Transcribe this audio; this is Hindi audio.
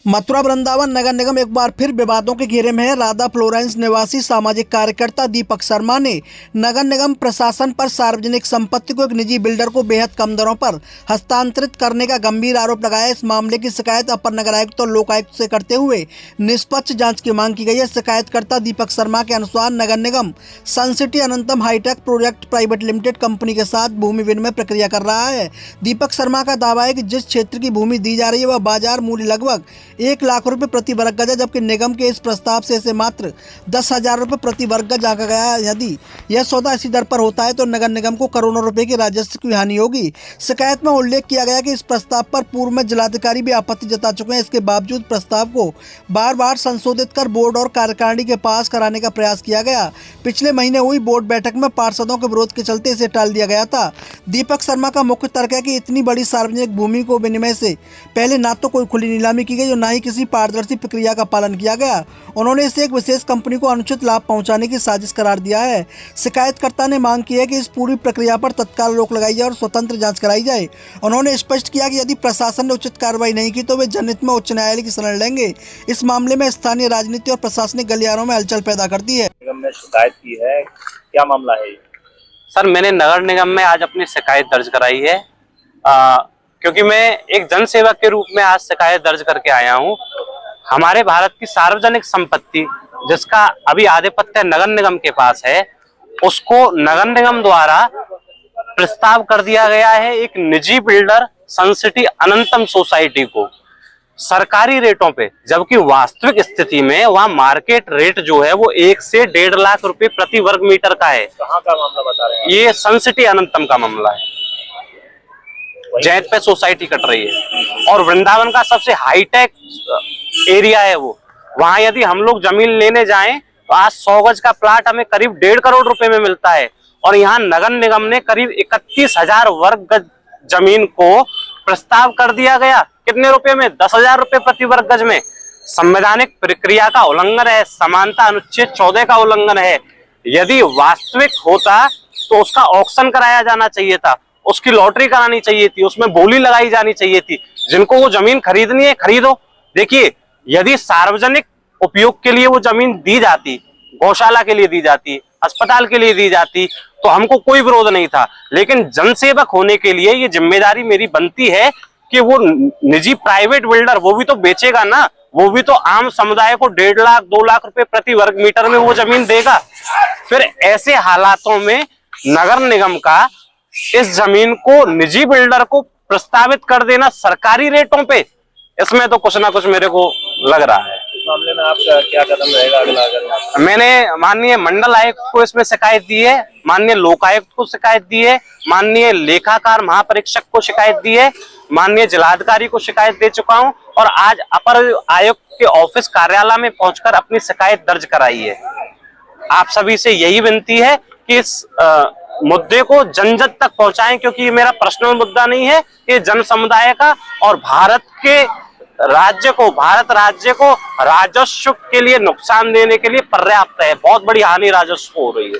मथुरा वृंदावन नगर निगम एक बार फिर विवादों के घेरे में है। राधा फ्लोरेंस निवासी सामाजिक कार्यकर्ता दीपक शर्मा ने नगर निगम प्रशासन पर सार्वजनिक संपत्ति को एक निजी बिल्डर को बेहद कम दरों पर हस्तांतरित करने का गंभीर आरोप लगाया। इस मामले की शिकायत अपर नगर आयुक्त और लोकायुक्त से करते हुए निष्पक्ष जांच की मांग की गई है। शिकायतकर्ता दीपक शर्मा के अनुसार नगर निगम Suncity Anantam high tech project private limited company के साथ भूमि विनिमय प्रक्रिया कर रहा है। दीपक शर्मा का दावा है कि जिस क्षेत्र की भूमि दी जा रही है वह बाजार मूल्य लगभग 1 लाख रुपए प्रति वर्ग गज है, जबकि निगम के इस प्रस्ताव से इसे मात्र 10,000 रुपए प्रति वर्ग गज आका गया है। यदि यह सौदा इसी दर पर होता है तो नगर निगम को करोड़ों रुपए की राजस्व की हानि होगी। शिकायत में उल्लेख किया गया कि इस प्रस्ताव पर पूर्व में जिलाधिकारी भी आपत्ति जता चुके हैं। इसके बावजूद प्रस्ताव को बार बार संशोधित कर बोर्ड और कार्यकारिणी के पास कराने का प्रयास किया गया। पिछले महीने हुई बोर्ड बैठक में पार्षदों के विरोध के चलते इसे टाल दिया गया था। दीपक शर्मा का मुख्य तर्क है कि इतनी बड़ी सार्वजनिक भूमि को विनिमय से पहले ना तो कोई खुली नीलामी की गई और ना ही किसी पारदर्शी प्रक्रिया का पालन किया गया। उन्होंने इसे एक विशेष कंपनी को अनुचित लाभ पहुंचाने की साजिश करार दिया है। शिकायतकर्ता ने मांग की है कि इस पूरी प्रक्रिया पर तत्काल रोक लगाई जाए और स्वतंत्र जांच कराई जाए। उन्होंने स्पष्ट किया कि यदि प्रशासन ने उचित कार्रवाई नहीं की तो वे जनहित में उच्च न्यायालय की शरण लेंगे। इस मामले में स्थानीय राजनीति और प्रशासनिक गलियारों में हलचल पैदा कर दी है। निगम ने शिकायत की है, क्या मामला है? सर, मैंने नगर निगम में आज अपनी शिकायत दर्ज कराई है क्योंकि मैं एक जनसेवक के रूप में आज शिकायत दर्ज करके आया हूं। हमारे भारत की सार्वजनिक संपत्ति जिसका अभी आधिपत्य नगर निगम के पास है, उसको नगर निगम द्वारा प्रस्ताव कर दिया गया है एक निजी बिल्डर सनसिटी अनंतम सोसाइटी को सरकारी रेटों पे, जबकि वास्तविक स्थिति में वहाँ मार्केट रेट जो है वो 1 से 1.5 लाख रुपए प्रति वर्ग मीटर का है। कहाँ का मामला बता रहे हैं? ये सनसिटी अनंतम का मामला है। जैत पे सोसाइटी कट रही है और वृंदावन का सबसे हाईटेक एरिया है वो। वहां यदि हम लोग जमीन लेने जाएं तो आज 100 गज का प्लाट हमें करीब 1.5 करोड़ रुपए में मिलता है और यहाँ नगर निगम ने करीब 31,000 वर्ग गज जमीन को प्रस्ताव कर दिया गया। कितने रुपए में? 10,000 रुपए प्रति वर्ग गज में। संवैधानिक प्रक्रिया का उल्लंघन है, समानता अनुच्छेद 14 का उल्लंघन है। यदि वास्तविक होता तो उसका ऑक्शन कराया जाना चाहिए था, उसकी लॉटरी करानी चाहिए थी, उसमें बोली लगाई जानी चाहिए थी। जिनको वो जमीन खरीदनी है खरीदो। देखिए, यदि सार्वजनिक उपयोग के लिए वो जमीन दी जाती, गौशाला के लिए दी जाती, अस्पताल के लिए दी जाती, तो हमको कोई विरोध नहीं था। लेकिन जनसेवक होने के लिए ये जिम्मेदारी मेरी बनती है कि वो निजी प्राइवेट बिल्डर वो भी तो बेचेगा ना, वो भी तो आम समुदाय को 1.5 लाख 2 लाख रुपए प्रति वर्ग मीटर में वो जमीन देगा। फिर ऐसे हालातों में नगर निगम का इस जमीन को निजी बिल्डर को प्रस्तावित कर देना सरकारी रेटों पे, इसमें तो कुछ ना कुछ मेरे को लग रहा है। इस मामले में आपका क्या कदम रहेगा अगला? अगर मैंने माननीय मंडल आयुक्त को इसमें शिकायत दी है, माननीय लोकायुक्त को शिकायत दी है, माननीय लेखाकार महापरीक्षक को शिकायत दी है, माननीय जिलाधिकारी को शिकायत दे चुका हूं और आज अपर आयुक्त के ऑफिस कार्यालय में पहुंचकर अपनी शिकायत दर्ज कराई है। आप सभी से यही विनती है कि इस मुद्दे को जन जन तक पहुंचाएं, क्योंकि ये मेरा पर्सनल मुद्दा नहीं है, ये जन समुदाय का और भारत राज्य को राजस्व के लिए नुकसान देने के लिए पर्याप्त है। बहुत बड़ी हानि राजस्व हो रही है।